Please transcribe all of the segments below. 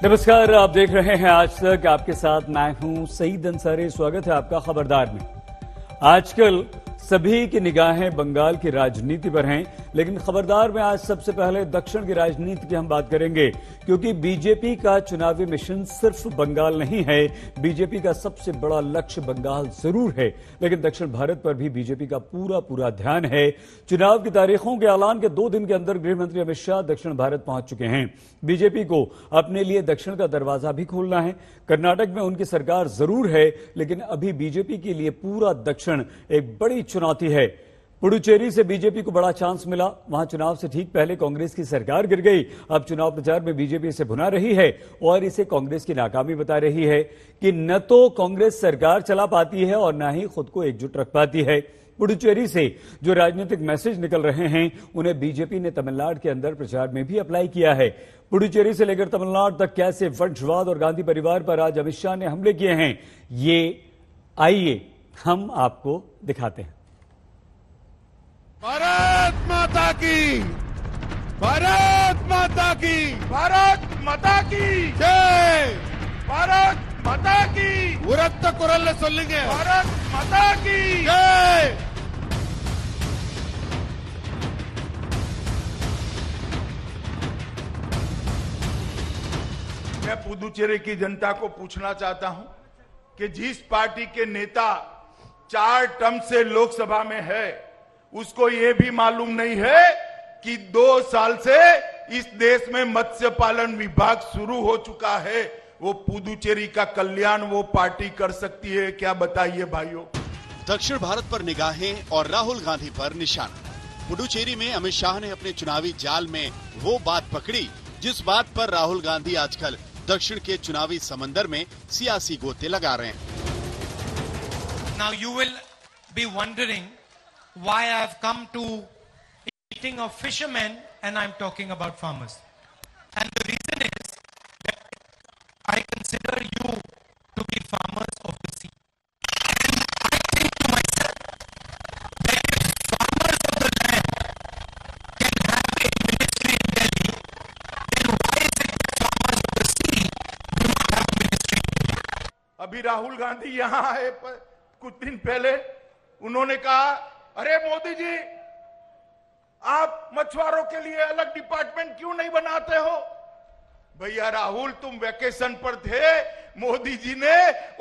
नमस्कार, आप देख रहे हैं आज तक। आपके साथ मैं हूं सईद अंसारी। स्वागत है आपका खबरदार में। आजकल सभी की निगाहें बंगाल की राजनीति पर हैं, लेकिन खबरदार में आज सबसे पहले दक्षिण की राजनीति की हम बात करेंगे, क्योंकि बीजेपी का चुनावी मिशन सिर्फ बंगाल नहीं है। बीजेपी का सबसे बड़ा लक्ष्य बंगाल जरूर है, लेकिन दक्षिण भारत पर भी बीजेपी का पूरा ध्यान है। चुनाव की तारीखों के ऐलान के 2 दिन के अंदर गृह मंत्री अमित शाह दक्षिण भारत पहुंच चुके हैं। बीजेपी को अपने लिए दक्षिण का दरवाजा भी खोलना है। कर्नाटक में उनकी सरकार जरूर है, लेकिन अभी बीजेपी के लिए पूरा दक्षिण एक बड़ी चुनौती है। पुडुचेरी से बीजेपी को बड़ा चांस मिला। वहां चुनाव से ठीक पहले कांग्रेस की सरकार गिर गई। अब चुनाव प्रचार में बीजेपी इसे भुना रही है और इसे कांग्रेस की नाकामी बता रही है कि न तो कांग्रेस सरकार चला पाती है और न ही खुद को एकजुट रख पाती है। पुडुचेरी से जो राजनीतिक मैसेज निकल रहे हैं, उन्हें बीजेपी ने तमिलनाडु के अंदर प्रचार में भी अप्लाई किया है। पुडुचेरी से लेकर तमिलनाडु तक कैसे वंशवाद और गांधी परिवार पर आज अमित शाह ने हमले किए हैं, ये आइए हम आपको दिखाते हैं। भारत माता की, भारत माता की, भारत माता की जय, भारत माता की उरत्त कुरल सोल्लुंगे, भारत माता की जय। मैं पुदुचेरी की जनता को पूछना चाहता हूं कि जिस पार्टी के नेता 4 टर्म से लोकसभा में है, उसको ये भी मालूम नहीं है कि 2 साल से इस देश में मत्स्य पालन विभाग शुरू हो चुका है। वो पुदुचेरी का कल्याण वो पार्टी कर सकती है क्या? बताइए भाइयों। दक्षिण भारत पर निगाहें और राहुल गांधी पर निशाना। पुडुचेरी में अमित शाह ने अपने चुनावी जाल में वो बात पकड़ी जिस बात पर राहुल गांधी आजकल दक्षिण के चुनावी समंदर में सियासी गोते लगा रहे हैं। Now you will be wondering why I have come to eating of fishermen and I'm talking about farmers. And the reason is that I consider you to be farmers of the sea. And I think to myself that if farmers of the land can have a ministry in Delhi, then why is it that farmers of the sea do not have a ministry in Delhi? अभी राहुल गांधी यहाँ आए कुछ दिन पहले उन्होंने कहा, अरे मोदी जी, आप मछुआरों के लिए अलग डिपार्टमेंट क्यों नहीं बनाते हो? भैया राहुल, तुम वेकेशन पर थे। मोदी जी ने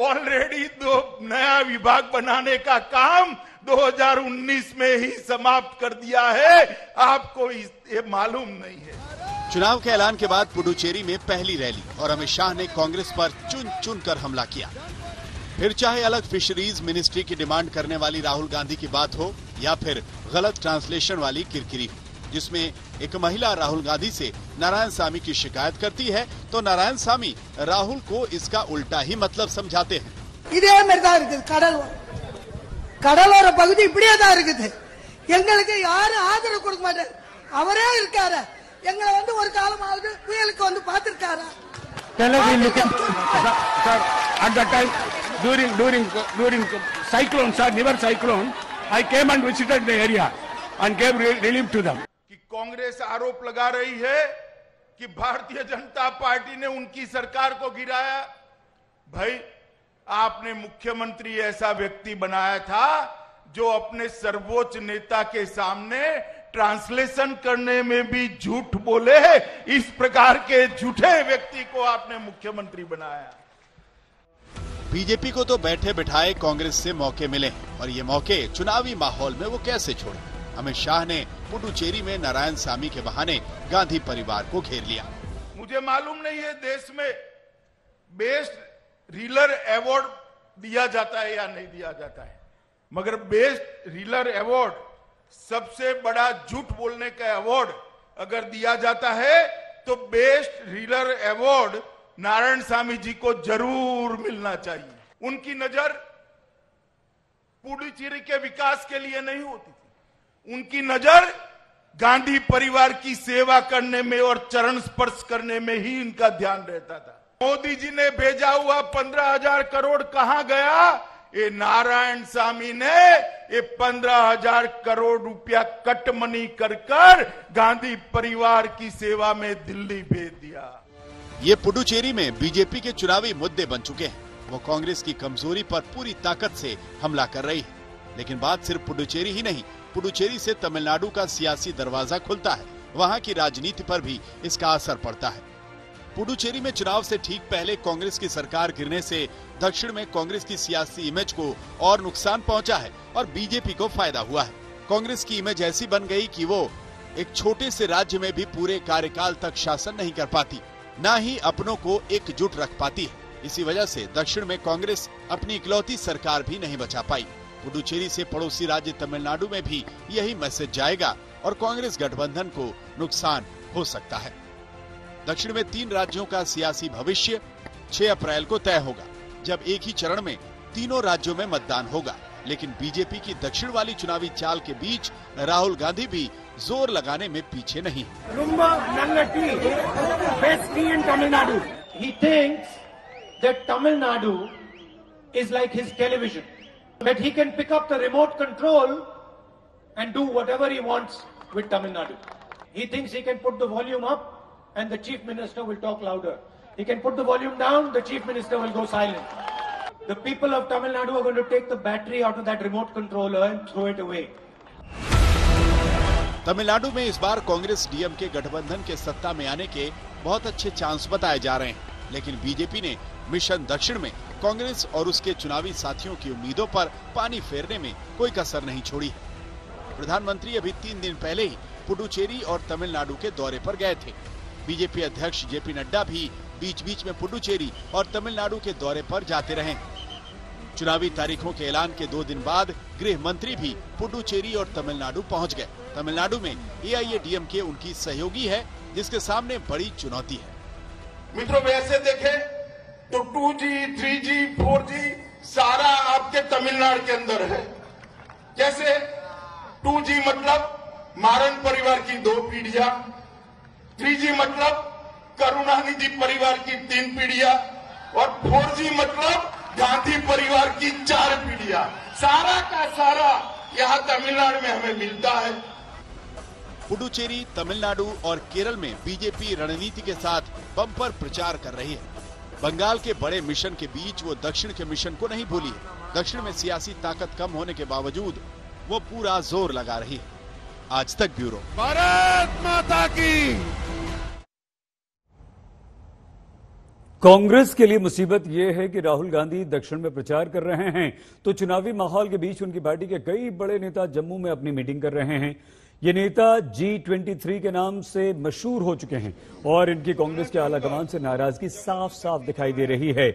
ऑलरेडी 2 नया विभाग बनाने का काम 2019 में ही समाप्त कर दिया है। आपको ये मालूम नहीं है। चुनाव के ऐलान के बाद पुडुचेरी में पहली रैली और अमित शाह ने कांग्रेस पर चुन कर हमला किया। फिर चाहे अलग फिशरीज मिनिस्ट्री की डिमांड करने वाली राहुल गांधी की बात हो या फिर गलत ट्रांसलेशन वाली किरकिरी हो, जिसमें एक महिला राहुल गांधी से नारायण सामी की शिकायत करती है तो नारायण सामी राहुल को इसका उल्टा ही मतलब समझाते हैं। இதே மாதிரி தான் இருக்குது கடலோர பகுதி இப்படியே தான் இருக்குது. எங்களுக்கு யாரும் ஆதரவு கொடுக்க மாட்டாரு. அவரே இருக்காரு. எங்களை வந்து ஒரு காலமாவது புயலுக்கு வந்து பார்த்திருக்காரா? At that time, during cyclone, sir, never cyclone, I came and visited the area and gave relief to them. कि कांग्रेस आरोप लगा रही है कि भारतीय जनता पार्टी ने उनकी सरकार को गिराया। भाई, आपने मुख्यमंत्री ऐसा व्यक्ति बनाया था जो अपने सर्वोच्च नेता के सामने ट्रांसलेशन करने में भी झूठ बोले। इस प्रकार के झूठे व्यक्ति को आपने मुख्यमंत्री बनाया। बीजेपी को तो बैठे बिठाए कांग्रेस से मौके मिले हैं और ये मौके चुनावी माहौल में वो कैसे छोड़े। अमित शाह ने पुडुचेरी में नारायण सामी के बहाने गांधी परिवार को घेर लिया। मुझे मालूम नहीं है देश में बेस्ट रीलर अवार्ड दिया जाता है या नहीं दिया जाता है, मगर बेस्ट रीलर अवार्ड, सबसे बड़ा झूठ बोलने का अवार्ड अगर दिया जाता है तो बेस्ट रीलर अवार्ड नारायण सामी जी को जरूर मिलना चाहिए। उनकी नजर पुडुचेरी के विकास के लिए नहीं होती थी, उनकी नजर गांधी परिवार की सेवा करने में और चरण स्पर्श करने में ही इनका ध्यान रहता था। मोदी जी ने भेजा हुआ 15,000 करोड़ कहां गया? ये नारायण सामी ने ये 15,000 करोड़ रुपया कटमनी कर गांधी परिवार की सेवा में दिल्ली भेज दिया। ये पुडुचेरी में बीजेपी के चुनावी मुद्दे बन चुके हैं। वो कांग्रेस की कमजोरी पर पूरी ताकत से हमला कर रही है। लेकिन बात सिर्फ पुडुचेरी ही नहीं, पुडुचेरी से तमिलनाडु का सियासी दरवाजा खुलता है। वहाँ की राजनीति पर भी इसका असर पड़ता है। पुडुचेरी में चुनाव से ठीक पहले कांग्रेस की सरकार गिरने से दक्षिण में कांग्रेस की सियासी इमेज को और नुकसान पहुंचा है और बीजेपी को फायदा हुआ है। कांग्रेस की इमेज ऐसी बन गई कि वो एक छोटे से राज्य में भी पूरे कार्यकाल तक शासन नहीं कर पाती, न ही अपनों को एकजुट रख पाती है। इसी वजह से दक्षिण में कांग्रेस अपनी इकलौती सरकार भी नहीं बचा पाई। पुडुचेरी से पड़ोसी राज्य तमिलनाडु में भी यही मैसेज जाएगा और कांग्रेस गठबंधन को नुकसान हो सकता है। दक्षिण में 3 राज्यों का सियासी भविष्य 6 अप्रैल को तय होगा, जब एक ही चरण में तीनों राज्यों में मतदान होगा। लेकिन बीजेपी की दक्षिण वाली चुनावी चाल के बीच राहुल गांधी भी जोर लगाने में पीछे नहीं He thinks that Tamil Nadu is like his television, that he can pick up the remote control and do whatever he wants with Tamil Nadu. He thinks he can put the volume up and the chief minister will talk louder. He can put the volume down, the chief minister will go silent. The people of Tamil Nadu are going to take the battery out of that remote controller and throw it away. Tamil Nadu में इस बार Congress DMK गठबंधन के सत्ता में आने के बहुत अच्छे चांस बताए जा रहे हैं। लेकिन बीजेपी ने मिशन दक्षिण में कांग्रेस और उसके चुनावी साथियों की उम्मीदों पर पानी फेरने में कोई कसर नहीं छोड़ी है। प्रधानमंत्री अभी 3 दिन पहले ही पुडुचेरी और तमिलनाडु के दौरे पर गए थे। बीजेपी अध्यक्ष जेपी नड्डा भी बीच बीच में पुडुचेरी और तमिलनाडु के दौरे पर जाते रहे। चुनावी तारीखों के ऐलान के 2 दिन बाद गृह मंत्री भी पुडुचेरी और तमिलनाडु पहुंच गए। तमिलनाडु में एआईएडीएमके उनकी सहयोगी है, जिसके सामने बड़ी चुनौती है। मित्रों, वैसे देखें तो 2G, 3G, 4G सारा आपके तमिलनाडु के अंदर है। जैसे 2G मतलब मारन परिवार की 2 पीढ़ियां, 3G मतलब करुणानिधि परिवार की 3 पीढ़ियां और 4G मतलब गांधी परिवार की 4 पीढ़ियां। सारा का सारा यहाँ तमिलनाडु में हमें मिलता है। पुडुचेरी, तमिलनाडु और केरल में बीजेपी रणनीति के साथ बम्पर प्रचार कर रही है। बंगाल के बड़े मिशन के बीच वो दक्षिण के मिशन को नहीं भूली है। दक्षिण में सियासी ताकत कम होने के बावजूद वो पूरा जोर लगा रही है। आज तक ब्यूरो। भारत माता की। कांग्रेस के लिए मुसीबत यह है कि राहुल गांधी दक्षिण में प्रचार कर रहे हैं, तो चुनावी माहौल के बीच उनकी पार्टी के कई बड़े नेता जम्मू में अपनी मीटिंग कर रहे हैं। ये नेता G23 के नाम से मशहूर हो चुके हैं और इनकी कांग्रेस के आलाकमान से नाराजगी साफ साफ दिखाई दे रही है।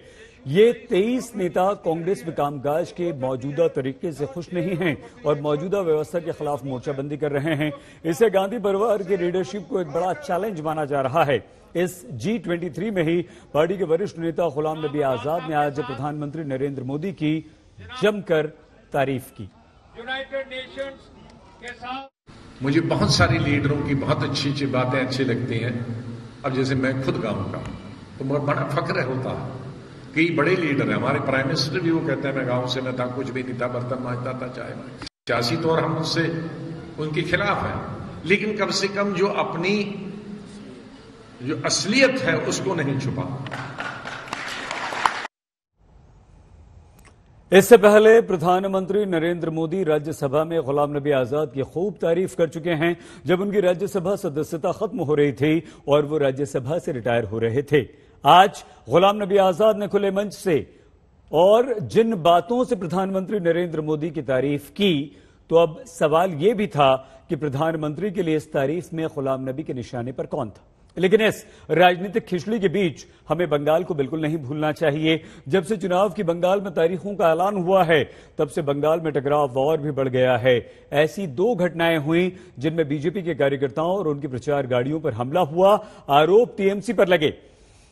ये 23 नेता कांग्रेस में कामकाज के मौजूदा तरीके से खुश नहीं हैं और मौजूदा व्यवस्था के खिलाफ मोर्चाबंदी कर रहे हैं। इसे गांधी परिवार की लीडरशिप को एक बड़ा चैलेंज माना जा रहा है। इस G23 में ही पार्टी के वरिष्ठ नेता गुलाम नबी आजाद ने आज प्रधानमंत्री नरेंद्र मोदी की जमकर तारीफ की। यूनाइटेड नेशंस के साथ मुझे बहुत सारी लीडरों की बहुत अच्छी अच्छी बातें अच्छी लगती हैं। अब जैसे मैं खुद गाँव का तो बहुत बड़ा फख्र होता है। कई बड़े लीडर हैं, हमारे प्राइम मिनिस्टर भी वो कहते हैं मैं गाँव से न था, कुछ भी नहीं था, बर्तन मांजता था, चाय मांजता। सियासी तौर हम उससे उनके खिलाफ हैं, लेकिन कम से कम जो अपनी जो असलियत है उसको नहीं छुपा। इससे पहले प्रधानमंत्री नरेंद्र मोदी राज्यसभा में गुलाम नबी आजाद की खूब तारीफ कर चुके हैं, जब उनकी राज्यसभा सदस्यता खत्म हो रही थी और वो राज्यसभा से रिटायर हो रहे थे। आज गुलाम नबी आजाद ने खुले मंच से और जिन बातों से प्रधानमंत्री नरेंद्र मोदी की तारीफ की, तो अब सवाल यह भी था कि प्रधानमंत्री के लिए इस तारीफ में गुलाम नबी के निशाने पर कौन था। लेकिन इस राजनीतिक खिचड़ी के बीच हमें बंगाल को बिल्कुल नहीं भूलना चाहिए। जब से चुनाव की बंगाल में तारीखों का ऐलान हुआ है, तब से बंगाल में टकराव और भी बढ़ गया है। ऐसी 2 घटनाएं हुई जिनमें बीजेपी के कार्यकर्ताओं और उनकी प्रचार गाड़ियों पर हमला हुआ, आरोप टीएमसी पर लगे।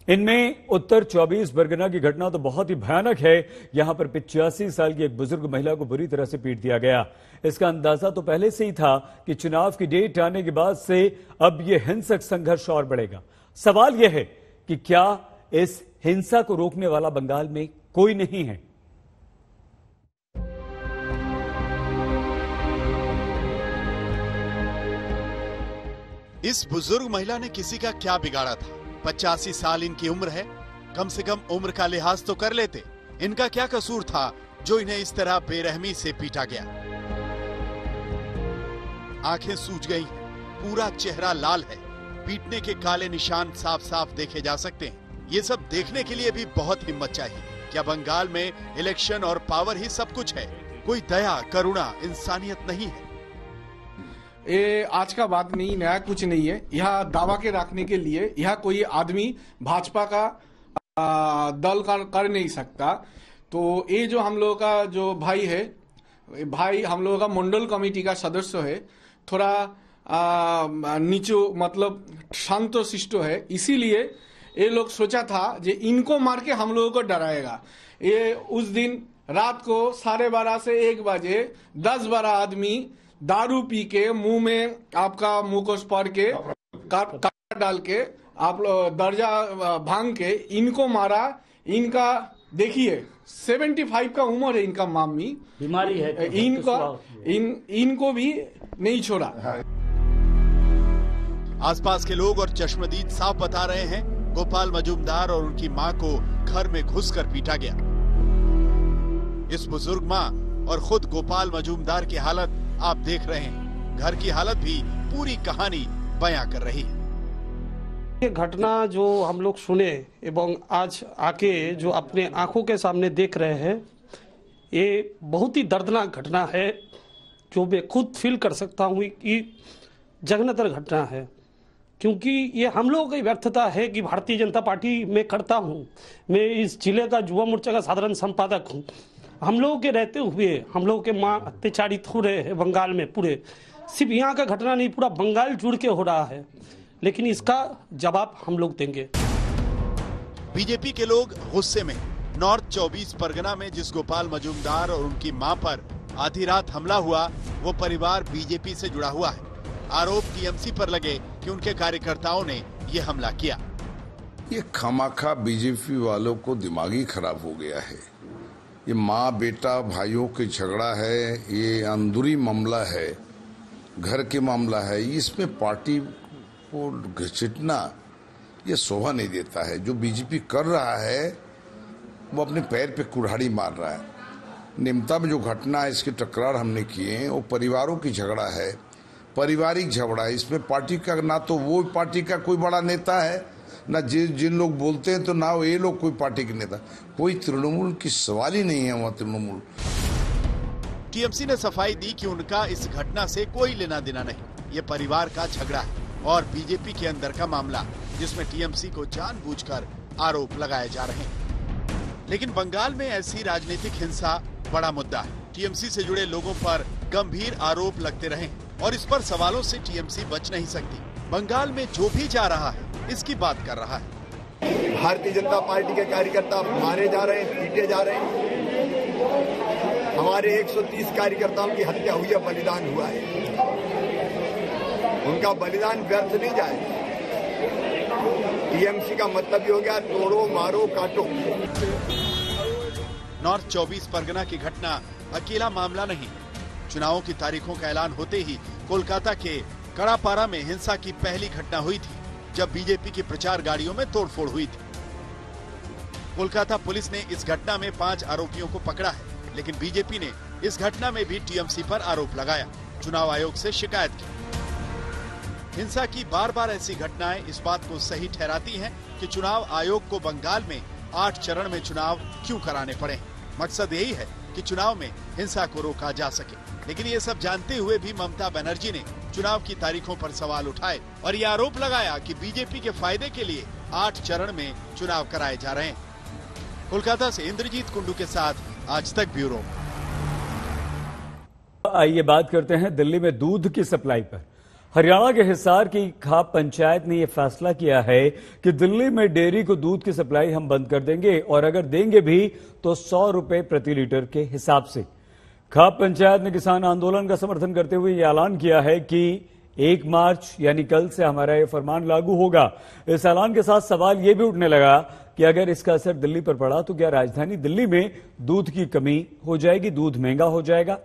इनमें उत्तर 24 परगना की घटना तो बहुत ही भयानक है। यहां पर 85 साल की एक बुजुर्ग महिला को बुरी तरह से पीट दिया गया। इसका अंदाजा तो पहले से ही था कि चुनाव की डेट आने के बाद से अब यह हिंसक संघर्ष और बढ़ेगा। सवाल यह है कि क्या इस हिंसा को रोकने वाला बंगाल में कोई नहीं है? इस बुजुर्ग महिला ने किसी का क्या बिगाड़ा था? 85 साल इनकी उम्र है, कम से कम उम्र का लिहाज तो कर लेते। इनका क्या कसूर था जो इन्हें इस तरह बेरहमी से पीटा गया? आंखें सूज गई, पूरा चेहरा लाल है, पीटने के काले निशान साफ साफ देखे जा सकते हैं। ये सब देखने के लिए भी बहुत हिम्मत चाहिए। क्या बंगाल में इलेक्शन और पावर ही सब कुछ है? कोई दया, करुणा, इंसानियत नहीं है? ये आज का बात नहीं, नया कुछ नहीं है। यह दावा के रखने के लिए यह कोई आदमी भाजपा का दल कर नहीं सकता। तो ये जो हम लोगों का जो भाई है, भाई हम लोगों का मंडल कमेटी का सदस्य है, थोड़ा नीचो मतलब शांत शिष्ट है, इसीलिए ये लोग सोचा था जे इनको मार के हम लोगों को डराएगा। ये उस दिन रात को 12:30 से 1 बजे 10-12 आदमी दारू पी के मुंह में आपका मुखोश पर के काट डाल के आप लोग दर्जा भांग के इनको मारा। इनका देखिए 75 का उम्र है, इनका मामी बीमारी है, इनको भी नहीं छोड़ा। आसपास के लोग और चश्मदीद साफ बता रहे हैं, गोपाल मजूमदार और उनकी मां को घर में घुसकर पीटा गया। इस बुजुर्ग मां और खुद गोपाल मजूमदार की हालत आप देख रहे हैं। घर की हालत भी पूरी कहानी बयां कर रही है। ये घटना जो हम लोग सुने एवं आज आके जो अपने आंखों के सामने देख रहे हैं, ये बहुत ही दर्दनाक घटना है, जो मैं खुद फील कर सकता हूँ कि जघन्य घटना है। क्योंकि ये हम लोगों की व्यर्थता है कि भारतीय जनता पार्टी में करता हूँ, मैं इस जिले का युवा मोर्चा का साधारण संपादक हूँ। हम लोगों के रहते हुए हम लोगों के माँ अत्याचारित हो रहे हैं बंगाल में। पूरे सिर्फ यहाँ का घटना नहीं, पूरा बंगाल जुड़ के हो रहा है, लेकिन इसका जवाब हम लोग देंगे। बीजेपी के लोग गुस्से में। नॉर्थ 24 परगना में जिस गोपाल मजूमदार और उनकी मां पर आधी रात हमला हुआ, वो परिवार बीजेपी से जुड़ा हुआ है। आरोप टीएमसी पर लगे कि उनके कार्यकर्ताओं ने ये हमला किया। ये खामाखा बीजेपी वालों को दिमागी खराब हो गया है। ये माँ बेटा भाइयों के झगड़ा है, ये अंदरूनी मामला है, घर के मामला है। इसमें पार्टी को घसीटना ये शोभा नहीं देता है। जो बीजेपी कर रहा है वो अपने पैर पे कुल्हाड़ी मार रहा है। निमता में जो घटना है, इसके टकरार हमने किए हैं, वो परिवारों की झगड़ा है, पारिवारिक झगड़ा है। इसमें पार्टी का ना तो वो पार्टी का कोई बड़ा नेता है, ना जिन लोग बोलते हैं तो ना ये लोग कोई पार्टी के नेता। कोई तृणमूल की सवाल ही नहीं है वहाँ तृणमूल। टीएमसी ने सफाई दी कि उनका इस घटना से कोई लेना देना नहीं, ये परिवार का झगड़ा है और बीजेपी के अंदर का मामला, जिसमें टीएमसी को जानबूझकर आरोप लगाए जा रहे हैं। लेकिन बंगाल में ऐसी राजनीतिक हिंसा बड़ा मुद्दा है। टीएमसी से जुड़े लोगों पर गंभीर आरोप लगते रहे और इस पर सवालों से टीएमसी बच नहीं सकती। बंगाल में जो भी जा रहा है इसकी बात कर रहा है। भारतीय जनता पार्टी के कार्यकर्ता मारे जा रहे हैं, पीटे जा रहे हैं। हमारे 130 कार्यकर्ताओं की हत्या हुई है, बलिदान हुआ है। उनका बलिदान व्यर्थ नहीं जाए। टीएमसी का मतलब ये हो गया तोड़ो मारो काटो। नॉर्थ 24 परगना की घटना अकेला मामला नहीं। चुनावों की तारीखों का ऐलान होते ही कोलकाता के कड़ापारा में हिंसा की पहली घटना हुई थी, जब बीजेपी की प्रचार गाड़ियों में तोड़फोड़ हुई थी। कोलकाता पुलिस ने इस घटना में 5 आरोपियों को पकड़ा है, लेकिन बीजेपी ने इस घटना में भी टीएमसी पर आरोप लगाया, चुनाव आयोग से शिकायत की। हिंसा की बार बार ऐसी घटनाएं इस बात को सही ठहराती हैं कि चुनाव आयोग को बंगाल में 8 चरण में चुनाव क्यों कराने पड़े। मकसद यही है कि चुनाव में हिंसा को रोका जा सके। लेकिन ये सब जानते हुए भी ममता बनर्जी ने चुनाव की तारीखों पर सवाल उठाए और ये आरोप लगाया कि बीजेपी के फायदे के लिए 8 चरण में चुनाव कराए जा रहे हैं। कोलकाता से इंद्रजीत कुंडू के साथ आज तक ब्यूरो। आइए बात करते हैं दिल्ली में दूध की सप्लाई पर। हरियाणा के हिसार की खाप पंचायत ने यह फैसला किया है कि दिल्ली में डेयरी को दूध की सप्लाई हम बंद कर देंगे और अगर देंगे भी तो 100 रुपए प्रति लीटर के हिसाब से। खाप पंचायत ने किसान आंदोलन का समर्थन करते हुए यह ऐलान किया है कि 1 मार्च यानी कल से हमारा यह फरमान लागू होगा। इस ऐलान के साथ सवाल यह भी उठने लगा कि अगर इसका असर दिल्ली पर पड़ा तो क्या राजधानी दिल्ली में दूध की कमी हो जाएगी, दूध महंगा हो जाएगा।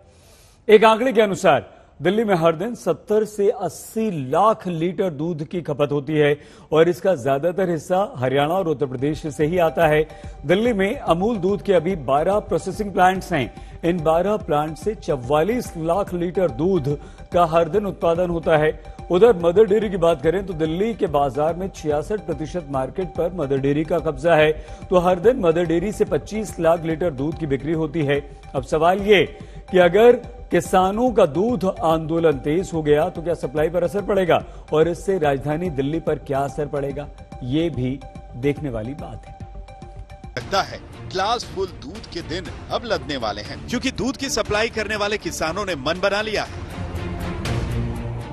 एक आंकड़े के अनुसार दिल्ली में हर दिन 70 से 80 लाख लीटर दूध की खपत होती है और इसका ज्यादातर हिस्सा हरियाणा और उत्तर प्रदेश से ही आता है। दिल्ली में अमूल दूध के अभी 12 प्रोसेसिंग प्लांट्स हैं। इन 12 प्लांट से 44 लाख लीटर दूध का हर दिन उत्पादन होता है। उधर मदर डेयरी की बात करें तो दिल्ली के बाजार में 66% मार्केट पर मदर डेयरी का कब्जा है। तो हर दिन मदर डेयरी से 25 लाख लीटर दूध की बिक्री होती है। अब सवाल ये कि अगर किसानों का दूध आंदोलन तेज हो गया तो क्या सप्लाई पर असर पड़ेगा और इससे राजधानी दिल्ली पर क्या असर पड़ेगा, ये भी देखने वाली बात है। लगता है ग्लास फुल दूध के दिन अब लदने वाले हैं, क्योंकि दूध की सप्लाई करने वाले किसानों ने मन बना लिया है।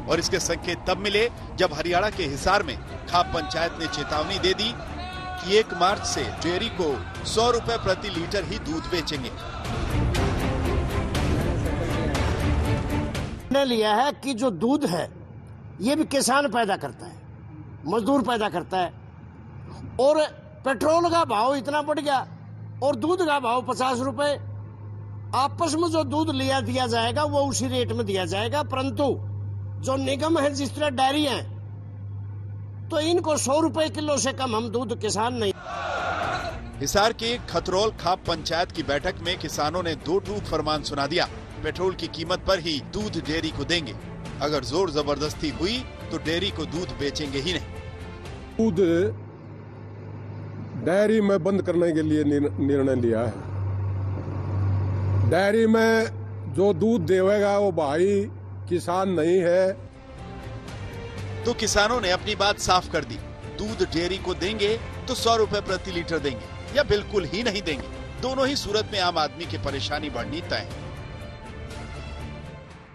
और इसके संकेत तब मिले जब हरियाणा के हिसार में खाप पंचायत ने चेतावनी दे दी कि 1 मार्च से डेयरी को 100 रुपए प्रति लीटर ही दूध बेचेंगे। लिया है कि जो दूध है ये भी किसान पैदा करता है, मजदूर पैदा करता है, और पेट्रोल का भाव इतना बढ़ गया और दूध का भाव 50 रुपए। आपस में जो दूध लिया दिया जाएगा वो उसी रेट में दिया जाएगा, परंतु जो निगम है जिस तरह डेयरी है तो इनको 100 रुपए किलो से कम हम दूध किसान नहीं। हिसार के खतरौल खाप पंचायत की बैठक में किसानों ने 2 टूक फरमान सुना दिया। पेट्रोल की कीमत पर ही दूध डेयरी को देंगे। अगर जोर जबरदस्ती हुई तो डेयरी को दूध बेचेंगे ही नहीं। दूध डेयरी में बंद करने के लिए निर्णय लिया है। डेयरी में जो दूध देवेगा वो भाई किसान नहीं है। तो किसानों ने अपनी बात साफ कर दी, दूध डेयरी को देंगे तो 100 रुपए प्रति लीटर देंगे या बिल्कुल ही नहीं देंगे। दोनों ही सूरत में आम आदमी की परेशानी बढ़नी तय है।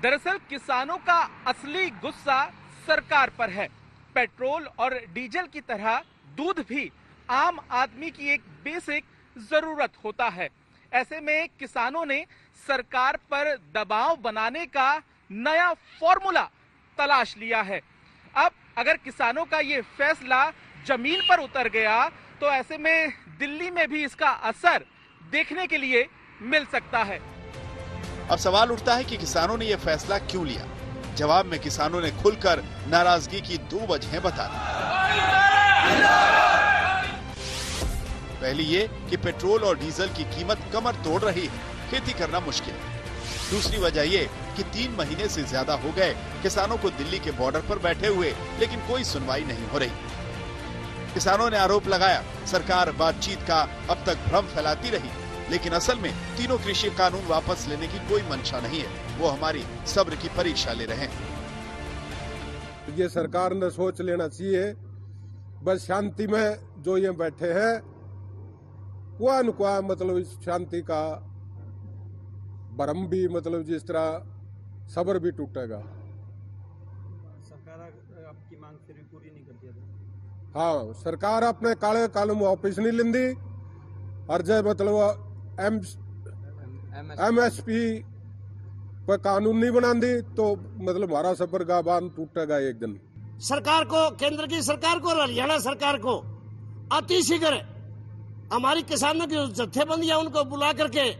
दरअसल किसानों का असली गुस्सा सरकार पर है। पेट्रोल और डीजल की तरह दूध भी आम आदमी की एक बेसिक जरूरत होता है। ऐसे में किसानों ने सरकार पर दबाव बनाने का नया फॉर्मूला तलाश लिया है। अब अगर किसानों का ये फैसला जमीन पर उतर गया तो ऐसे में दिल्ली में भी इसका असर देखने के लिए मिल सकता है। अब सवाल उठता है कि किसानों ने यह फैसला क्यों लिया। जवाब में किसानों ने खुलकर नाराजगी की 2 वजहें बता दी। पहली ये कि पेट्रोल और डीजल की कीमत कमर तोड़ रही है, खेती करना मुश्किल है। दूसरी वजह ये कि 3 महीने से ज्यादा हो गए किसानों को दिल्ली के बॉर्डर पर बैठे हुए, लेकिन कोई सुनवाई नहीं हो रही। किसानों ने आरोप लगाया सरकार बातचीत का अब तक भ्रम फैलाती रही, लेकिन असल में तीनों कृषि कानून वापस लेने की कोई मंशा नहीं है। वो हमारी सब्र की परीक्षा ले रहे हैं। ये सरकार ने सोच लेना चाहिए, बस शांति में जो ये बैठे हैं कुआ न कुआ मतलब इस शांति का भ्रम भी मतलब जिस तरह सब्र भी टूटेगा। सरकार आपकी मांग फिर पूरी नहीं करती है। हाँ, सरकार अपने काले कानून वापस नहीं लेंदी और जय मतलब MSP पर कानून नहीं बनाती तो मतलब हमारा सब्र का बांध टूटेगा एक दिन। सरकार को, केंद्र की सरकार को और हरियाणा सरकार को अति शीघ्र हमारी किसानों की जत्थेबंदियां उनको बुला करके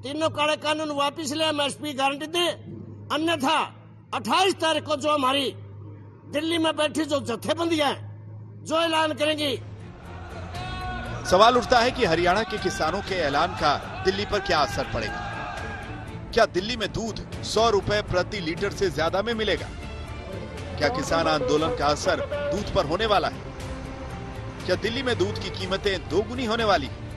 तीनों काले कानून वापस ले, MSP गारंटी दे, अन्यथा 28 तारीख को जो हमारी दिल्ली में बैठी जो जत्थेबंदियां जो ऐलान करेंगी। सवाल उठता है कि हरियाणा के किसानों के ऐलान का दिल्ली पर क्या असर पड़ेगा। क्या दिल्ली में दूध 100 रुपए प्रति लीटर से ज्यादा में मिलेगा? क्या किसान आंदोलन का असर दूध पर होने वाला है? क्या दिल्ली में दूध की कीमतें 2 गुनी होने वाली है?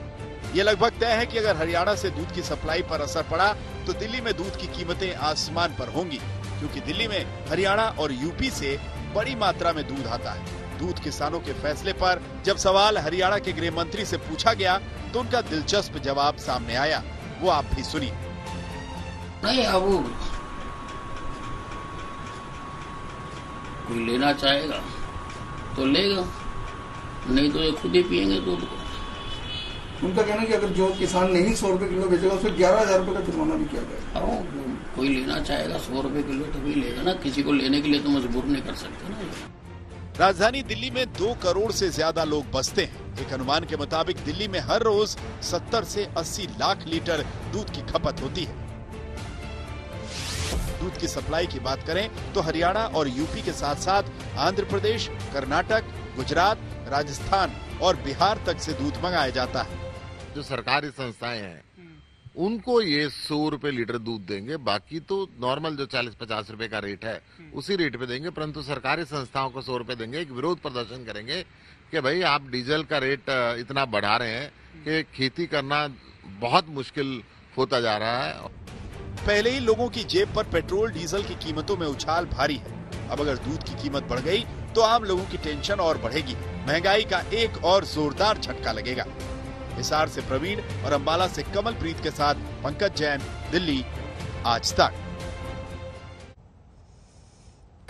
ये लगभग तय है कि अगर हरियाणा से दूध की सप्लाई पर असर पड़ा तो दिल्ली में दूध की कीमतें आसमान पर होंगी, क्योंकि दिल्ली में हरियाणा और यूपी से बड़ी मात्रा में दूध आता है। दूध किसानों के फैसले पर जब सवाल हरियाणा के गृह मंत्री से पूछा गया तो उनका दिलचस्प जवाब सामने आया, वो आप भी सुनिए। नहीं, अब कोई लेना चाहेगा तो लेगा, नहीं तो ये खुद ही पियेंगे दूध को। उनका कहना है कि अगर जो किसान नहीं 100 रुपए किलो बेचेगा उसे 11,000 रुपए का जुर्माना भी किया जाएगा। कोई लेना चाहेगा 100 रुपए किलो तभी लेगा ना, किसी को लेने के लिए तो मजबूर नहीं कर सकते ना। राजधानी दिल्ली में 2 करोड़ से ज्यादा लोग बसते हैं। एक अनुमान के मुताबिक दिल्ली में हर रोज 70 से 80 लाख लीटर दूध की खपत होती है। दूध की सप्लाई की बात करें तो हरियाणा और यूपी के साथ साथ आंध्र प्रदेश, कर्नाटक, गुजरात, राजस्थान और बिहार तक से दूध मंगाया जाता है। जो सरकारी संस्थाएं हैं उनको ये 100 रुपए लीटर दूध देंगे, बाकी तो नॉर्मल जो 40-50 रुपए का रेट है उसी रेट पे देंगे, परंतु सरकारी संस्थाओं को 100 रुपए देंगे। एक विरोध प्रदर्शन करेंगे कि भाई आप डीजल का रेट इतना बढ़ा रहे हैं कि खेती करना बहुत मुश्किल होता जा रहा है। पहले ही लोगों की जेब पर पेट्रोल डीजल की कीमतों में उछाल भारी है। अब अगर दूध की कीमत बढ़ गई तो आम लोगों की टेंशन और बढ़ेगी। महंगाई का एक और जोरदार झटका लगेगा। हिसार से प्रवीण और अंबाला से कमलप्रीत के साथ पंकज जैन, दिल्ली, आज तक।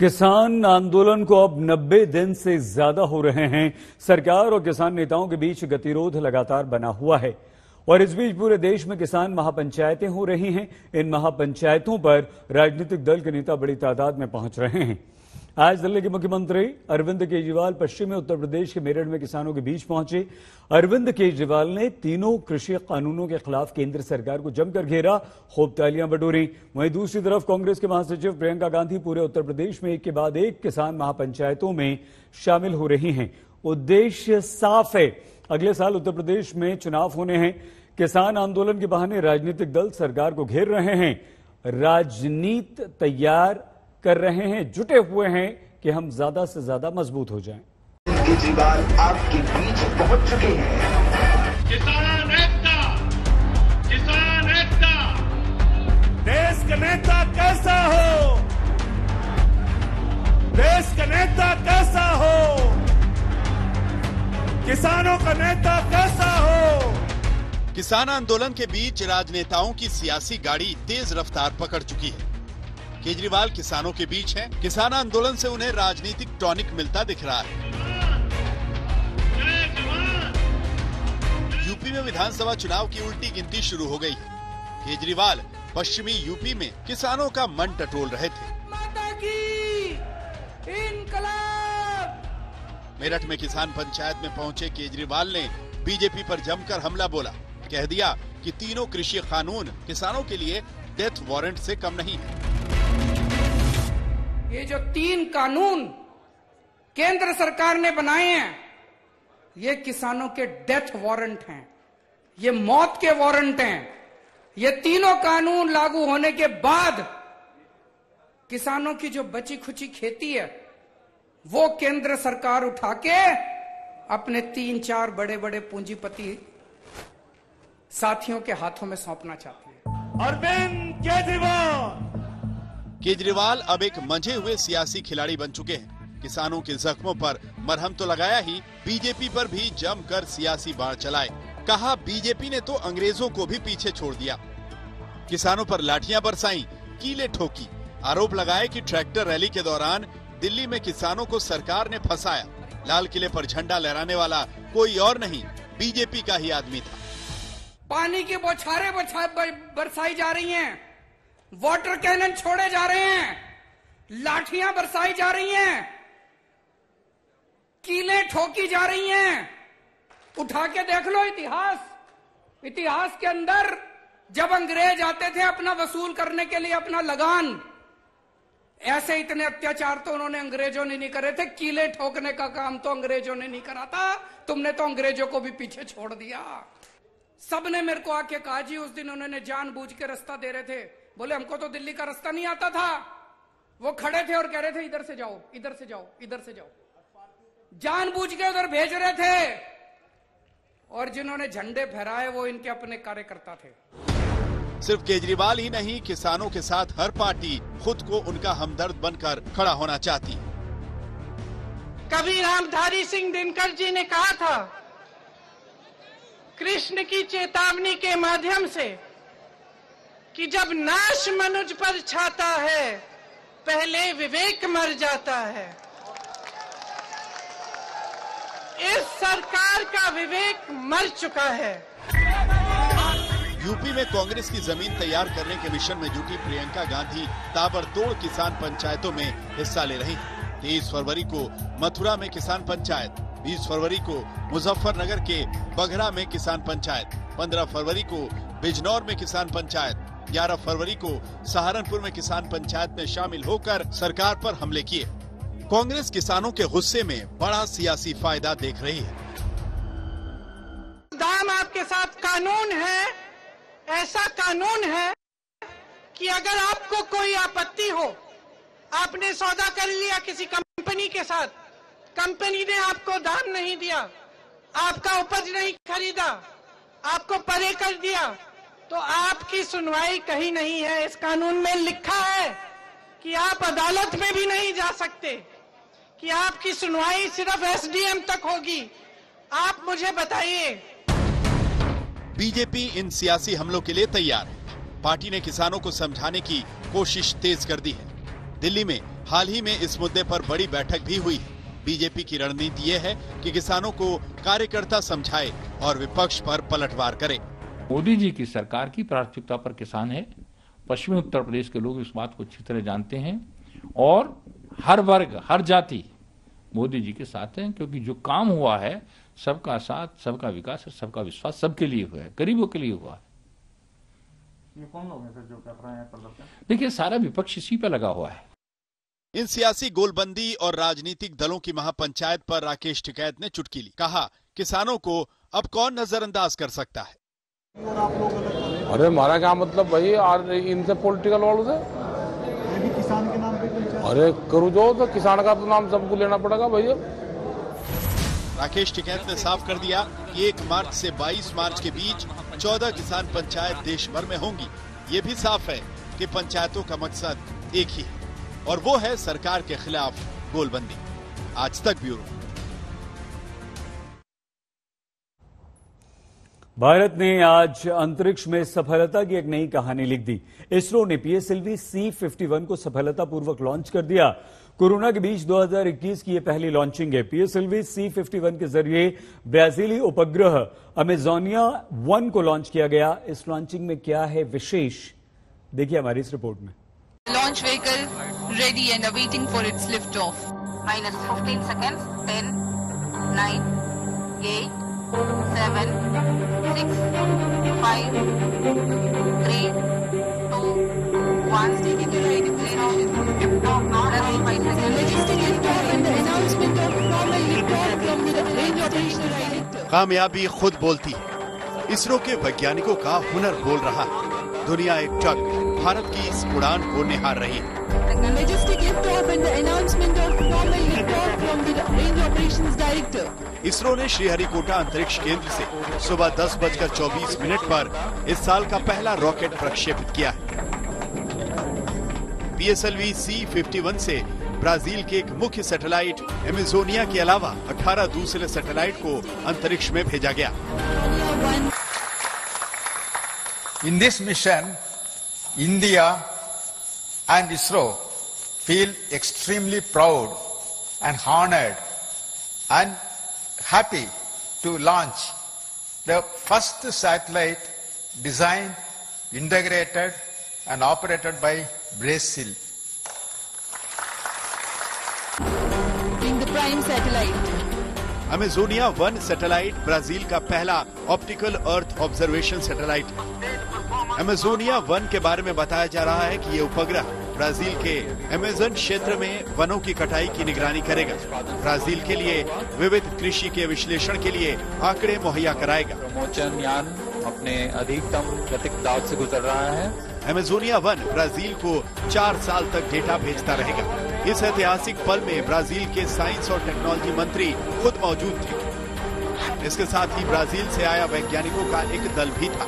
किसान आंदोलन को अब 90 दिन से ज्यादा हो रहे हैं। सरकार और किसान नेताओं के बीच गतिरोध लगातार बना हुआ है और इस बीच पूरे देश में किसान महापंचायतें हो रही हैं। इन महापंचायतों पर राजनीतिक दल के नेता बड़ी तादाद में पहुंच रहे हैं। आज दिल्ली के मुख्यमंत्री अरविंद केजरीवाल पश्चिमी उत्तर प्रदेश के मेरठ में किसानों के बीच पहुंचे। अरविंद केजरीवाल ने तीनों कृषि कानूनों के खिलाफ केंद्र सरकार को जमकर घेरा, खूब तालियां बटोरी। वहीं दूसरी तरफ कांग्रेस के महासचिव प्रियंका गांधी पूरे उत्तर प्रदेश में एक के बाद एक किसान महापंचायतों में शामिल हो रही हैं। उद्देश्य साफ है, अगले साल उत्तर प्रदेश में चुनाव होने हैं। किसान आंदोलन के बहाने राजनीतिक दल सरकार को घेर रहे हैं, राजनीति तैयार कर रहे हैं, जुटे हुए हैं कि हम ज्यादा से ज्यादा मजबूत हो जाएं। केजरीवाल आपके बीच पहुंच चुके हैं। किसान एकता, किसान एकता। देश का नेता कैसा हो, देश का नेता कैसा हो, किसानों का नेता कैसा हो। किसान आंदोलन के बीच राजनेताओं की सियासी गाड़ी तेज रफ्तार पकड़ चुकी है। केजरीवाल किसानों के बीच हैं। किसान आंदोलन से उन्हें राजनीतिक टॉनिक मिलता दिख रहा है। यूपी में विधानसभा चुनाव की उल्टी गिनती शुरू हो गई है। केजरीवाल पश्चिमी यूपी में किसानों का मन टटोल रहे थे। माता की इनकलाब। मेरठ में किसान पंचायत में पहुंचे केजरीवाल ने बीजेपी पर जमकर हमला बोला। कह दिया कि तीनों कृषि कानून किसानों के लिए डेथ वारंट से कम नहीं है। ये जो 3 कानून केंद्र सरकार ने बनाए हैं, ये किसानों के डेथ वारंट हैं, ये मौत के वारंट हैं। ये तीनों कानून लागू होने के बाद किसानों की जो बची खुची खेती है वो केंद्र सरकार उठा के अपने 3-4 बड़े बड़े पूंजीपति साथियों के हाथों में सौंपना चाहती है। अरविंद केजरीवाल अब एक मंझे हुए सियासी खिलाड़ी बन चुके हैं। किसानों के जख्मों पर मरहम तो लगाया ही, बीजेपी पर भी जमकर सियासी बाढ़ चलाए। कहा बीजेपी ने तो अंग्रेजों को भी पीछे छोड़ दिया। किसानों पर लाठियां बरसाई, कीले ठोकी। आरोप लगाए कि ट्रैक्टर रैली के दौरान दिल्ली में किसानों को सरकार ने फंसाया। लाल किले पर झंडा लहराने वाला कोई और नहीं, बीजेपी का ही आदमी था। पानी की बौछारें बरसाई जा रही हैं, वाटर कैनन छोड़े जा रहे हैं, लाठियां बरसाई जा रही हैं, कीलें ठोकी जा रही हैं। उठा के देख लो इतिहास के अंदर जब अंग्रेज आते थे अपना वसूल करने के लिए अपना लगान, ऐसे इतने अत्याचार तो उन्होंने अंग्रेजों ने नहीं करे थे। कीले ठोकने का काम तो अंग्रेजों ने नहीं करा था, तुमने तो अंग्रेजों को भी पीछे छोड़ दिया। सबने मेरे को आके कहा जी, उस दिन उन्होंने जानबूझ के रास्ता दे रहे थे, बोले हमको तो दिल्ली का रास्ता नहीं आता था। वो खड़े थे और कह रहे थे इधर से जाओ, इधर से जाओ, इधर से जाओ, जानबूझ के उधर भेज रहे थे। और जिन्होंने झंडे फहराए वो इनके अपने कार्यकर्ता थे। सिर्फ केजरीवाल ही नहीं, किसानों के साथ हर पार्टी खुद को उनका हमदर्द बनकर खड़ा होना चाहती। कभी रामधारी सिंह दिनकर जी ने कहा था, कृष्ण की चेतावनी के माध्यम से, कि जब नाश मनुज पर छाता है पहले विवेक मर जाता है। इस सरकार का विवेक मर चुका है। यूपी में कांग्रेस की जमीन तैयार करने के मिशन में जुटी प्रियंका गांधी ताबड़तोड़ किसान पंचायतों में हिस्सा ले रही। 23 फरवरी को मथुरा में किसान पंचायत, 20 फरवरी को मुजफ्फरनगर के बघरा में किसान पंचायत, 15 फरवरी को बिजनौर में किसान पंचायत, 11 फरवरी को सहारनपुर में किसान पंचायत में शामिल होकर सरकार पर हमले किए। कांग्रेस किसानों के गुस्से में बड़ा सियासी फायदा देख रही है। दाम आपके साथ कानून है, ऐसा कानून है कि अगर आपको कोई आपत्ति हो, आपने सौदा कर लिया किसी कंपनी के साथ, कंपनी ने आपको दाम नहीं दिया, आपका उपज नहीं खरीदा, आपको परे कर दिया, तो आपकी सुनवाई कहीं नहीं है। इस कानून में लिखा है कि आप अदालत में भी नहीं जा सकते, कि आपकी सुनवाई सिर्फ एसडीएम तक होगी। आप मुझे बताइए। बीजेपी इन सियासी हमलों के लिए तैयार है। पार्टी ने किसानों को समझाने की कोशिश तेज कर दी है। दिल्ली में हाल ही में इस मुद्दे पर बड़ी बैठक भी हुई है। बीजेपी की रणनीति ये है कि किसानों को कार्यकर्ता समझाए और विपक्ष पर पलटवार करे। मोदी जी की सरकार की प्राथमिकता पर किसान है। पश्चिमी उत्तर प्रदेश के लोग इस बात को अच्छी तरह जानते हैं और हर वर्ग, हर जाति मोदी जी के साथ हैं, क्योंकि जो काम हुआ है सबका साथ, सबका विकास और सबका विश्वास सबके लिए हुआ है, गरीबों के लिए हुआ है। ये कौन लोग हैं जो कर रहे हैं प्रदर्शन? देखिए, सारा विपक्ष इसी पे लगा हुआ है। इन सियासी गोलबंदी और राजनीतिक दलों की महापंचायत पर राकेश टिकैत ने चुटकी ली। कहा, किसानों को अब कौन नजरअंदाज कर सकता है। अरे हमारा क्या मतलब भाई, इनसे पॉलिटिकल वालों से किसान के नाम पे अरे करो जो, तो किसान का तो नाम सबको लेना पड़ेगा भैया। राकेश टिकैत ने साफ कर दिया कि 1 मार्च से 22 मार्च के बीच 14 किसान पंचायत देश भर में होंगी। ये भी साफ है कि पंचायतों का मकसद एक ही है और वो है सरकार के खिलाफ गोलबंदी। आज तक ब्यूरो। भारत ने आज अंतरिक्ष में सफलता की एक नई कहानी लिख दी। इसरो ने पीएसएलवी C-51 को सफलतापूर्वक लॉन्च कर दिया। कोरोना के बीच 2021 की यह पहली लॉन्चिंग है। पीएसएलवी C-51 के जरिए ब्राजीली उपग्रह अमेजोनिया 1 को लॉन्च किया गया। इस लॉन्चिंग में क्या है विशेष, देखिए हमारी इस रिपोर्ट में। Launch vehicle ready and awaiting for its liftoff. Minus 15 seconds. 10, 9, 8, 7, 6, 5, 3, 2, 1. Taking the right direction. Liftoff not at 5 seconds. Logistic liftoff and the announcement of normal liftoff from the range operational director. कामयाबी खुद बोलती है। इसरो के वैज्ञानिकों का हुनर बोल रहा है। दुनिया एक टक भारत की इस उड़ान को निहार रही है। Logistic liftoff and the announcement of normal liftoff from the range operations director. ISRO ने श्रीहरिकोटा अंतरिक्ष केंद्र से सुबह 10:24 पर इस साल का पहला रॉकेट प्रक्षेपित किया है। पीएसएलवी C-51 से ब्राजील के एक मुख्य सैटेलाइट अमेजोनिया के अलावा 18 दूसरे सैटेलाइट को अंतरिक्ष में भेजा गया। In this mission, India and ISRO feel extremely proud and honored and happy to launch the first satellite designed, integrated and operated by Brazil. In the prime satellite. Amazonia 1 satellite Brazil का पहला optical earth observation satellite है। Amazonia 1 के बारे में बताया जा रहा है कि ये उपग्रह ब्राजील के अमेजन क्षेत्र में वनों की कटाई की निगरानी करेगा। ब्राजील के लिए विविध कृषि के विश्लेषण के लिए आंकड़े मुहैया कराएगा। प्रमोचन यान अपने अधिकतम गतिक दाब से गुजर रहा है। अमेजोनिया 1 ब्राजील को 4 साल तक डेटा भेजता रहेगा। इस ऐतिहासिक पल में ब्राजील के साइंस और टेक्नोलॉजी मंत्री खुद मौजूद थे। इसके साथ ही ब्राजील से आया वैज्ञानिकों का एक दल भी था।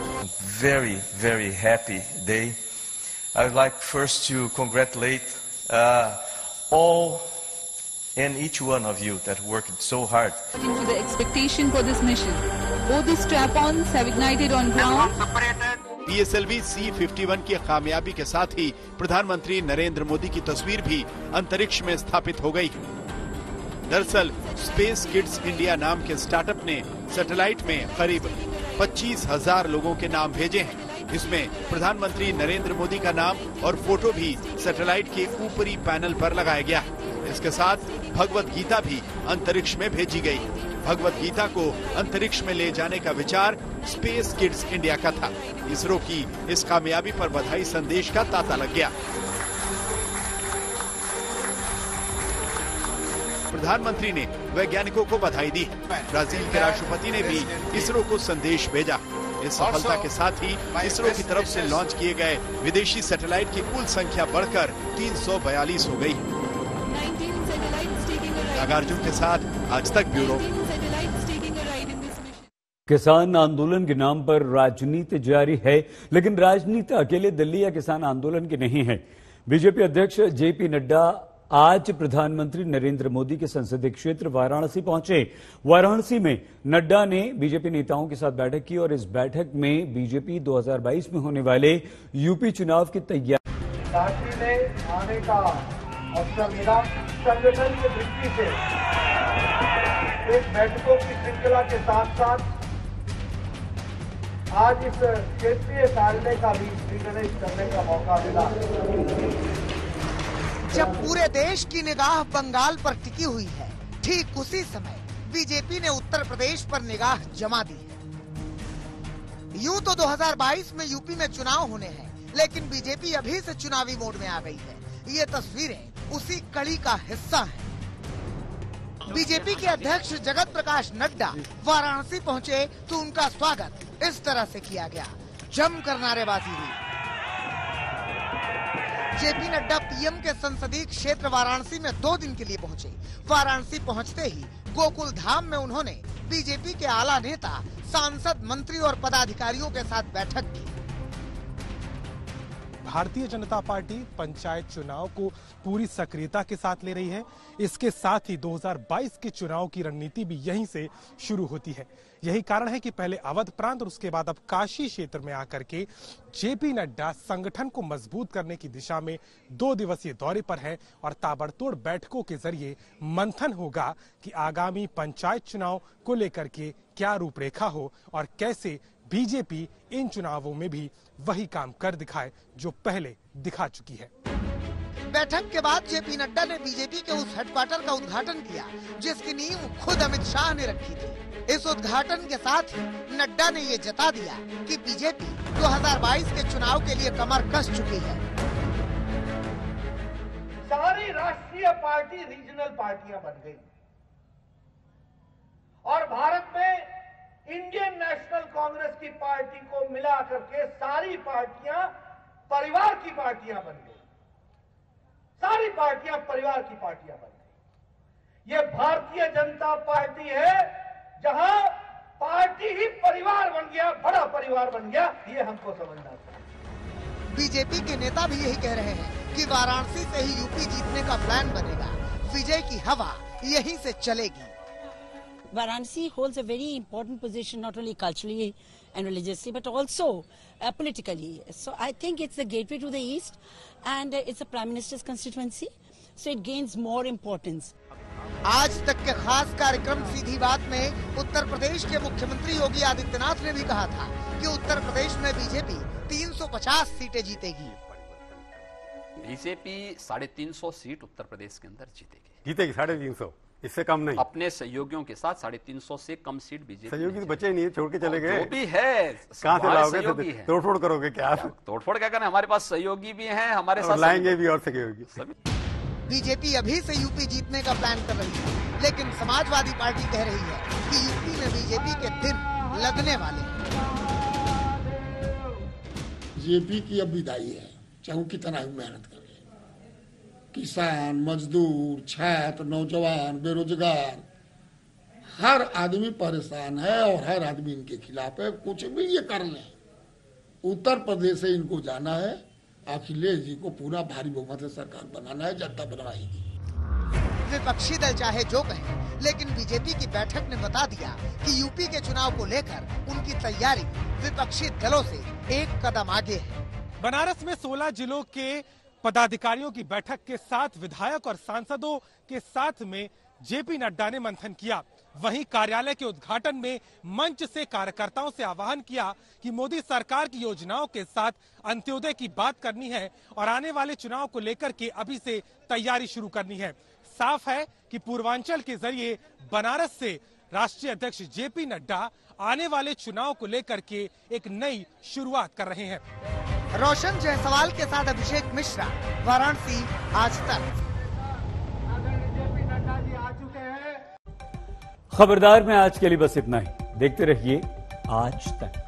Very, very happy day. I would like first to congratulate all and each one of you that worked so hard. Into the expectation for this mission. Both the strap-ons have ignited on ground. PSLV C-51 की कामयाबी के साथ ही प्रधानमंत्री नरेंद्र मोदी की तस्वीर भी अंतरिक्ष में स्थापित हो गई। दरअसल स्पेस किड्स इंडिया नाम के स्टार्टअप ने सैटेलाइट में करीब 25,000 लोगों के नाम भेजे हैं। इसमें प्रधानमंत्री नरेंद्र मोदी का नाम और फोटो भी सैटेलाइट के ऊपरी पैनल पर लगाया गया है। इसके साथ भगवत गीता भी अंतरिक्ष में भेजी गई। भगवत गीता को अंतरिक्ष में ले जाने का विचार स्पेस किड्स इंडिया का था। इसरो की इस कामयाबी पर बधाई संदेश का तांता लग गया। प्रधानमंत्री ने वैज्ञानिकों को बधाई दी। ब्राजील के राष्ट्रपति ने भी इसरो को संदेश भेजा। इस सफलता के साथ ही इसरो की तरफ से लॉन्च किए गए विदेशी सैटेलाइट की कुल संख्या बढ़कर 342 हो गई। नागार्जुन के साथ आज तक ब्यूरो। किसान आंदोलन के नाम पर राजनीति जारी है, लेकिन राजनीति अकेले दिल्ली या किसान आंदोलन की नहीं है। बीजेपी अध्यक्ष जेपी नड्डा आज प्रधानमंत्री नरेंद्र मोदी के संसदीय क्षेत्र वाराणसी पहुंचे। वाराणसी में नड्डा ने बीजेपी नेताओं के साथ बैठक की और इस बैठक में बीजेपी 2022 में होने वाले यूपी चुनाव की तैयारी पार्टी में आने का अवसर मिला। संगठन की दृष्टि से एक बैठकों की श्रृंखला के साथ साथ आज इस क्षेत्रीय कार्यालय का भी विनिर्देश करने का मौका मिला। जब पूरे देश की निगाह बंगाल पर टिकी हुई है, ठीक उसी समय बीजेपी ने उत्तर प्रदेश पर निगाह जमा दी है। यूं तो 2022 में यूपी में चुनाव होने हैं, लेकिन बीजेपी अभी से चुनावी मोड में आ गई है। ये तस्वीरें उसी कड़ी का हिस्सा हैं। बीजेपी के अध्यक्ष जगत प्रकाश नड्डा वाराणसी पहुंचे तो उनका स्वागत इस तरह से किया गया। जमकर नारेबाजी हुई। जेपी नड्डा पीएम के संसदीय क्षेत्र वाराणसी में 2 दिन के लिए पहुंचे। वाराणसी पहुंचते ही गोकुल धाम में उन्होंने बीजेपी के आला नेता, सांसद, मंत्री और पदाधिकारियों के साथ बैठक की। भारतीय जनता पार्टी पंचायत चुनाव को पूरी सक्रियता के साथ ले रही है। इसके साथ ही 2022 के चुनाव की रणनीति भी यहीं से शुरू होती है। यही कारण है कि पहले अवध प्रांत और उसके बाद अब काशी क्षेत्र में आकर के जेपी नड्डा संगठन को मजबूत करने की दिशा में 2 दिवसीय दौरे पर हैं और ताबड़तोड़ बैठकों के जरिए मंथन होगा कि आगामी पंचायत चुनाव को लेकर के क्या रूपरेखा हो और कैसे बीजेपी इन चुनावों में भी वही काम कर दिखाए जो पहले दिखा चुकी है। बैठक के बाद जेपी नड्डा ने बीजेपी के उस हेडक्वार्टर का उद्घाटन किया जिसकी नींव खुद अमित शाह ने रखी थी। इस उद्घाटन के साथ ही नड्डा ने ये जता दिया कि बीजेपी 2022 के चुनाव के लिए कमर कस चुकी है। सारी राष्ट्रीय पार्टी रीजनल पार्टियां बन गई और भारत में इंडियन नेशनल कांग्रेस की पार्टी को मिला करके सारी पार्टियां परिवार की पार्टियां बन गई। सारी पार्टियां परिवार की पार्टियां बन गई। ये भारतीय जनता पार्टी है जहां पार्टी ही परिवार बन गया, बड़ा परिवार बन गया। ये हमको समझना चाहिए। बीजेपी के नेता भी यही कह रहे हैं कि वाराणसी से ही यूपी जीतने का प्लान बनेगा। विजय की हवा यहीं से चलेगी। Varanasi holds a very important position, not only culturally and religiously, but also politically. So I think it's the gateway to the east, and it's the Prime Minister's constituency, so it gains more importance. आज तक के खास कार्यक्रम सीधी बात में उत्तर प्रदेश के मुख्यमंत्री योगी आदित्यनाथ ने भी कहा था कि उत्तर प्रदेश में बीजेपी 350 सीटें जीतेगी। बीजेपी 350 सीट उत्तर प्रदेश के अंदर जीतेगी। 350, इससे कम नहीं। अपने सहयोगियों के साथ 350 से कम सीट बीजेपी। सहयोगी तो बचे नहीं, छोड़ के चले गए। जो भी है कहाँ से लाओगे? तोड़फोड़ करोगे क्या? तोड़फोड़ क्या करना, हमारे पास सहयोगी भी हैं, हमारे साथ लाएंगे भी और सहयोगी। बीजेपी अभी से यूपी जीतने का प्लान कर रही है, लेकिन समाजवादी पार्टी कह रही है कि यूपी में बीजेपी के दिन लगने वाले हैं। बीजेपी की अब विदाई है, चाहे कितना ही मेहनत करे। किसान, मजदूर, छात्र, नौजवान, बेरोजगार, हर आदमी परेशान है और हर आदमी इनके खिलाफ है। कुछ भी ये कर लें, उत्तर प्रदेश से इनको जाना है। अखिलेश जी को पूरा भारी बहुमत से सरकार बनाना है, जनता बनवाएगी। विपक्षी दल चाहे जो कहे, लेकिन बीजेपी की बैठक ने बता दिया कि यूपी के चुनाव को लेकर उनकी तैयारी विपक्षी दलों से एक कदम आगे है। बनारस में 16 जिलों के पदाधिकारियों की बैठक के साथ विधायक और सांसदों के साथ में जेपी नड्डा ने मंथन किया। वहीं कार्यालय के उद्घाटन में मंच से कार्यकर्ताओं से आह्वान किया कि मोदी सरकार की योजनाओं के साथ अंत्योदय की बात करनी है और आने वाले चुनाव को लेकर के अभी से तैयारी शुरू करनी है। साफ है कि पूर्वांचल के जरिए बनारस से राष्ट्रीय अध्यक्ष जेपी नड्डा आने वाले चुनाव को लेकर के एक नई शुरुआत कर रहे हैं। रोशन जायसवाल के साथ अभिषेक मिश्रा, वाराणसी, आज तक। खबरदार में आज के लिए बस इतना ही। देखते रहिए आज तक।